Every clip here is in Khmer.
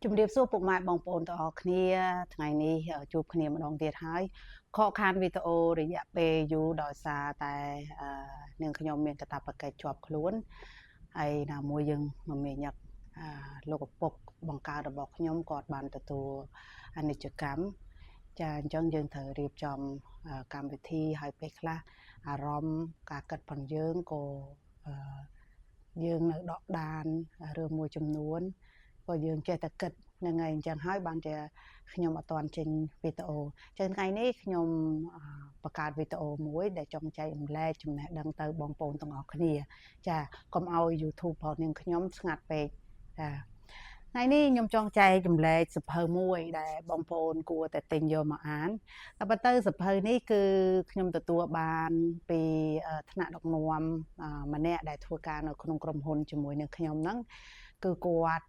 ជំរាបសួរពុកម៉ែបងប្អូនទាំងអស់គ្នាថ្ងៃនេះជួបគ្នាម្ដងទៀតហើយខកខានវីដេអូរយៈពេលយូរដោយសារតែនាងខ្ញុំមានកាតព្វកិច្ចជាប់ខ្លួនហើយណាមួយយើងមមាញឹកលោកឪពុកបង្កើតរបស់ខ្ញុំគាត់បានទទួលអនិច្ចកម្មចាអញ្ចឹងយើងត្រូវរៀបចំកម្មវិធីហើយពេលខ្លះអារម្មណ៍ការគិតផងយើងក៏យើងនៅដកដានរឿងមួយចំនួនក៏យើងចេះតែគិតហ្នឹងហើយអញ្ចឹងហើយបានជាខ្ញុំអត់ទាន់ចេញវីដេអូចឹងថ្ងៃនេះខ្ញុំបង្កើតវីដេអូមួយដែលចង់ចែករំលែកចំណេះដឹងទៅបងប្អូនទាំងអស់គ្នាចាកុំឲ្យ YouTube របស់នាងខ្ញុំស្ងាត់ពេកចាថ្ងៃនេះខ្ញុំចង់ចែករំលែកសៀវភៅមួយដែលបងប្អូនគួរតែទិញយកមកអានតែប៉ុន្តែសៀវភៅនេះគឺខ្ញុំទទួលបានពីថ្នាក់ដឹកនាំម្នាក់ដែលធ្វើការនៅក្នុងក្រុមហ៊ុនជាមួយនឹងខ្ញុំហ្នឹងគឺគាត់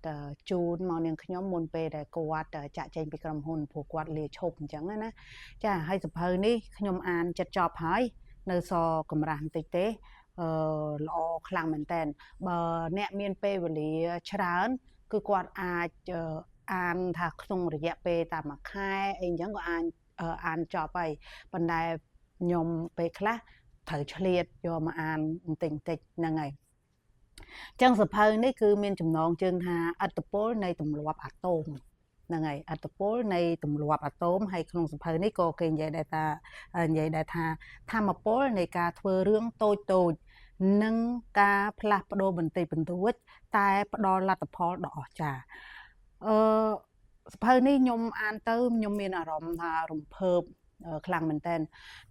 ជូនមកនាងខ្ញុំមុនពេលដែលគាត់ចាក់ចែងពីក្រុមហ៊ុនព្រោះគាត់លាឈប់អញ្ចឹងណាចាហើយសៀវភៅនេះខ្ញុំអានចិត្តចប់ហើយនៅសកម្រាស់បន្តិចទេល្អខ្លាំងមែនតើបើអ្នកមានពេលវេលាច្រើនគឺគាត់អាចអានថាក្នុងរយៈពេលតែមួយខែអីអញ្ចឹងក៏អានចប់ហើយប៉ុន្តែខ្ញុំពេលខ្លះត្រូវឆ្លៀតយកមកអានបន្តិចហ្នឹងហើយចឹងសភៅនេះគឺមានចំណងជើងថាឥទ្ធិពលនៃទម្លាប់អាតូមហ្នឹងហើយឥទ្ធិពលនៃទម្លាប់អាតូមហើយក្នុងសភៅនេះក៏គេនិយាយដែរថាធម្មពលនៃការធ្វើរឿងតូចនិងការផ្លាស់ប្ដូរបន្តិចបន្តួចតែផ្ដល់លទ្ធផលដ៏អស្ចារ្យសភៅនេះខ្ញុំអានទៅខ្ញុំមានអារម្មណ៍ថារំភើបខ្លាំងមែនតើ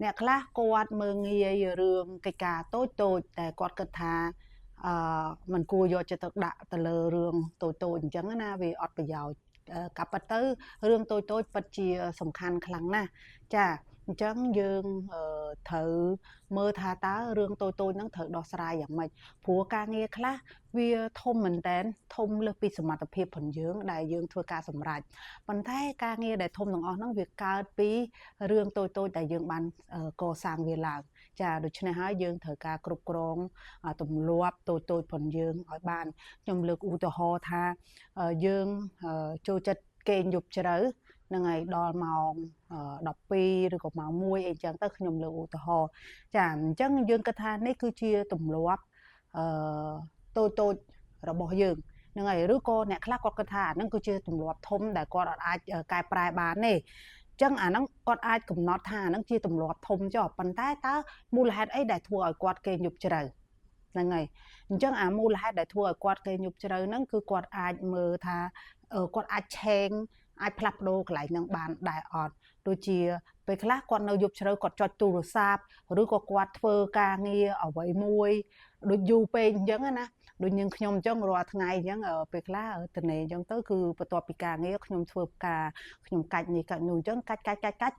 អ្នកខ្លះគាត់មើងងាយរឿងកិច្ចការតូចតែគាត់គិតថាมันគួរយកចិត្តទុកដាក់ទៅលើរឿងតូចអញ្ចឹងណាវាអត់ប្រយោជន៍កាប់ពិតទៅរឿងតូចពិតជាសំខាន់ខ្លាំងណាស់ចាអញ្ចឹងយើងត្រូវមើលថាតើរឿងតូចហ្នឹងត្រូវដោះស្រាយយ៉ាងម៉េចព្រោះការងារខ្លះវាធំមែនតើធំលើសពីសមត្ថភាពរបស់យើងដែលយើងធ្វើការសម្រេចប៉ុន្តែការងារដែលធំទាំងអស់ហ្នឹងវាកើតពីរឿងតូចដែលយើងបានកសាងវាឡើងចាដូច្នេះហើយយើងត្រូវការគ្រប់គ្រងទម្លាប់តូចផងយើងឲ្យបានខ្ញុំលើកឧទាហរណ៍ថាយើងចូលចិត្តគេងយប់ជ្រៅហ្នឹងហើយដល់ម៉ោង12ឬក៏ម៉ោង1អីចឹងទៅខ្ញុំលើកឧទាហរណ៍ចាអញ្ចឹងយើងគិតថានេះគឺជាទម្លាប់តូចរបស់យើងហ្នឹងហើយឬក៏អ្នកខ្លះគាត់គិតថាអាហ្នឹងគឺជាទម្លាប់ធំដែលគាត់អាចកែប្រែបានទេចឹងអាហ្នឹងគាត់អាចកំណត់ថាអាហ្នឹងជាទម្លាប់ធំចុះប៉ុន្តែតើមូលហេតុអីដែលធ្វើឲ្យគាត់គេងយប់ជ្រៅហ្នឹងហើយអញ្ចឹងអាមូលហេតុដែលធ្វើឲ្យគាត់គេងយប់ជ្រៅហ្នឹងគឺគាត់អាចមើលថាគាត់អាចឆេងអាចផ្លាស់ប្ដូរកន្លែងហ្នឹងបានដែរអត់ដូចជាពេលខ្លះគាត់នៅយប់ជ្រៅគាត់ចុចទូរស័ព្ទឬក៏គាត់ធ្វើការងារអ្វីមួយដូចយូរពេកអញ្ចឹងណាដូចយើងខ្ញុំអញ្ចឹងរាល់ថ្ងៃអញ្ចឹងពេលខ្លះតនេអញ្ចឹងទៅគឺបន្ទាប់ពីការងារខ្ញុំធ្វើការខ្ញុំកាច់នេះកាច់នោះអញ្ចឹងកាច់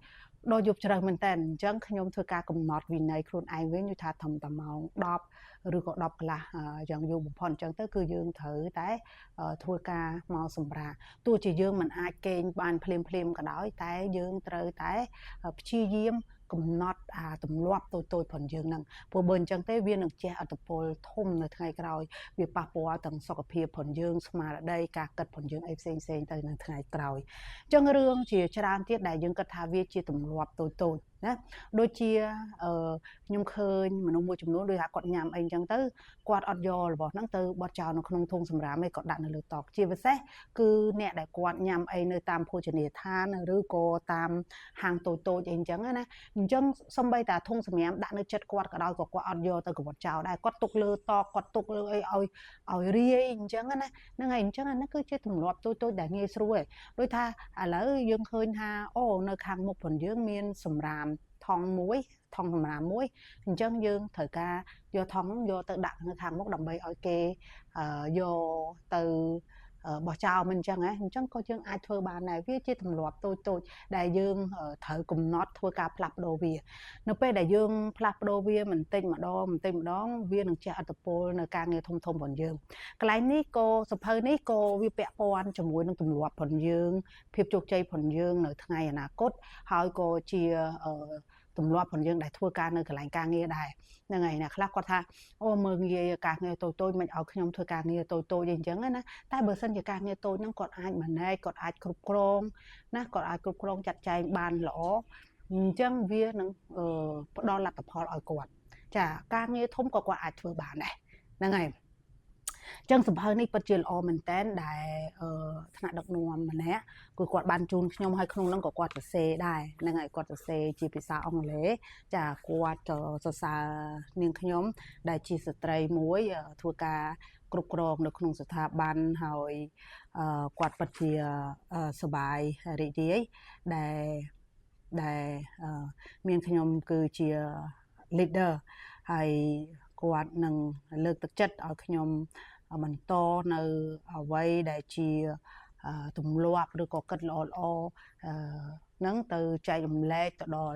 ដល់យប់ជ្រៅមែនតើអញ្ចឹងខ្ញុំធ្វើការកំណត់វិន័យខ្លួនឯងវិញថាត្រឹមតែម៉ោង10ឬក៏10កន្លះយ៉ាងយូរបំផុតអញ្ចឹងទៅគឺយើងត្រូវតែធ្វើការមកសម្រាប់ទោះជាយើងមិនអាចគេងបានភ្លាមក៏ដោយតែយើងត្រូវតែព្យាយាមកំណត់ទម្លាប់តូចផងយើងហ្នឹងព្រោះបើអញ្ចឹងទេវានឹងជះឥទ្ធិពលធំនៅថ្ងៃក្រោយវាប៉ះពាល់ទាំងសុខភាពផងយើងស្មារតីការគិតផងយើងអីផ្សេងទៅនៅថ្ងៃក្រោយអញ្ចឹងរឿងជាច្រើនទៀតដែលយើងគិតថាវាជាទម្លាប់តូចណាដូចជាខ្ញុំឃើញមនុស្សមួយចំនួនដូចថាគាត់ញ៉ាំអីអញ្ចឹងទៅគាត់អត់យករបស់ហ្នឹងទៅបត់ចោលនៅក្នុងធុងសម្រាមឯងគាត់ដាក់នៅលើតុជាពិសេសគឺអ្នកដែលគាត់ញ៉ាំអីនៅតាមភោជនីយដ្ឋានឬក៏តាមហាងតូចអីអញ្ចឹងណាអញ្ចឹងសម្បីតែធុងសម្រាមដាក់នៅចិត្តគាត់ក៏ដោយក៏គាត់អត់យកទៅកវត្តចោលដែរគាត់ទុកលើតុគាត់ទុកលើអីឲ្យរាយអញ្ចឹងណាហ្នឹងហើយអញ្ចឹងអានេះគឺជាទម្លាប់តូចដែលងាយស្រួលដូចថាឥឡូវយើងឃើញថាអូនៅខាងមុខផងយើងមានសម្រាមថង់សម្រាមមួយអញ្ចឹងយើងត្រូវការយកថង់នោះយកទៅដាក់នៅខាងមុខដើម្បីឲ្យគេយកទៅបោះចោលមិនអញ្ចឹងអញ្ចឹងក៏យើងអាចធ្វើបានដែរវាជាទម្លាប់តូចដែលយើងត្រូវកំណត់ធ្វើការផ្លាស់ប្ដូរវានៅពេលដែលយើងផ្លាស់ប្ដូរវាបន្តិចម្ដងវានឹងជះឥទ្ធិពលនៅការងារធំរបស់យើងកន្លែងនេះក៏សភៅនេះក៏វាពាក់ព័ន្ធជាមួយនឹងទម្លាប់របស់យើងភាពជោគជ័យរបស់យើងនៅថ្ងៃអនាគតហើយក៏ជា ទម្លាប់របស់យើងដែលធ្វើការនៅកន្លែងការងារដែរហ្នឹងហើយណាខ្លះគាត់ថាអូមើងងាយការងារតូចៗមិនឲ្យខ្ញុំធ្វើការងារតូចៗអីចឹងណាតែបើសិនជាការងារតូចហ្នឹងគាត់អាច manage គាត់អាចគ្រប់គ្រងណាគាត់អាចគ្រប់គ្រងចាត់ចែងបានល្អអញ្ចឹងវានឹងផ្ដល់លទ្ធផលឲ្យគាត់ចាការងារធំក៏គាត់អាចធ្វើបានដែរហ្នឹងហើយចឹងសភៅនេះពិតជាល្អមែនតើដែលថ្នាក់ដឹកនាំម្នាក់គឺគាត់បានជូនខ្ញុំឲ្យក្នុងហ្នឹងក៏គាត់សរសេរដែរហ្នឹងហើយគាត់សរសេរជាភាសាអង់គ្លេសចាគាត់សរសើរនាងខ្ញុំដែលជាស្ត្រីមួយធ្វើការគ្រប់គ្រងនៅក្នុងស្ថាប័នហើយគាត់ពិតជាសប្បាយរីករាយដែលមានខ្ញុំគឺជា leader ហើយគាត់នឹងលើកទឹកចិត្តឲ្យខ្ញុំបន្តនៅអ្វីដែលជាទម្លាប់ឬក៏គិតល្អៗហ្នឹងទៅចែករំលែកទៅដល់